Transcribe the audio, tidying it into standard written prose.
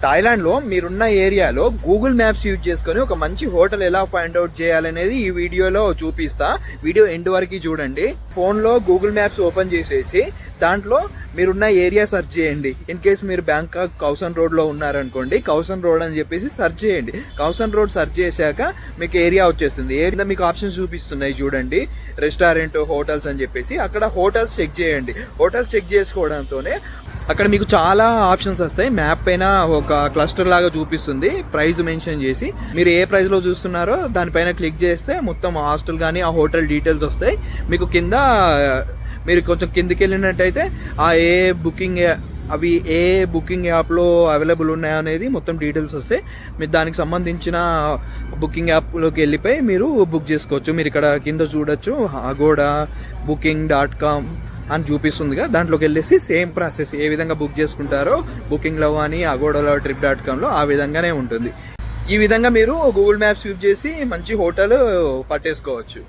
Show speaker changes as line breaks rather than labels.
థాయిలాండ్లో మీరున్న ఏరియాలో Google maps use చేసుకొని ఒక మంచి హోటల్ ఎలా ఫైండ్ అవుట్ చేయాలనేది ఈ వీడియోలో చూపిస్తా. వీడియో ఎండ్ వరకు చూడండి. ఫోన్లో గూగుల్ మ్యాప్స్ ఓపెన్ చేసేసి దాంట్లో మీరున్న ఏరియా సెర్చ్ చేయండి. ఇన్ కేస్ మీరు బ్యాంకాక్ కౌసన్ రోడ్లో ఉన్నారనుకోండి, కౌసన్ రోడ్ అని చెప్పేసి సెర్చ్ చేయండి. కౌసన్ రోడ్ సెర్చ్ చేశాక మీకు ఏరియా వచ్చేస్తుంది. ఏరియా మీకు ఆప్షన్స్ చూపిస్తున్నాయి చూడండి, రెస్టారెంట్, హోటల్స్ అని చెప్పేసి. అక్కడ హోటల్స్ చెక్ చేయండి. హోటల్స్ చెక్ చేసుకోవడంతోనే అక్కడ మీకు చాలా ఆప్షన్స్ వస్తాయి. మ్యాప్ పైన ఒక క్లస్టర్ లాగా చూపిస్తుంది, ప్రైస్ మెన్షన్ చేసి. మీరు ఏ ప్రైస్ లో చూస్తున్నారో దానిపైన క్లిక్ చేస్తే మొత్తం హాస్టల్ కానీ ఆ హోటల్ డీటెయిల్స్ వస్తాయి. మీకు కింద మీరు కొంచెం కిందికి వెళ్ళినట్టయితే ఆ ఏ బుకింగ్ యాప్లో అవైలబుల్ ఉన్నాయో అనేది మొత్తం డీటెయిల్స్ వస్తాయి. మీరు దానికి సంబంధించిన బుకింగ్ యాప్లోకి వెళ్ళిపోయి మీరు బుక్ చేసుకోవచ్చు. మీరు ఇక్కడ కింద చూడొచ్చు, అగోడా booking.com అని చూపిస్తుందిగా, దాంట్లోకి వెళ్ళేసి సేమ్ ప్రాసెస్ ఏ విధంగా బుక్ చేసుకుంటారో బుకింగ్లో కానీ అగోడాలో trip.comలో ఆ విధంగానే ఉంటుంది. ఈ విధంగా మీరు గూగుల్ మ్యాప్స్ యూజ్ చేసి మంచి హోటల్ పట్టేసుకోవచ్చు.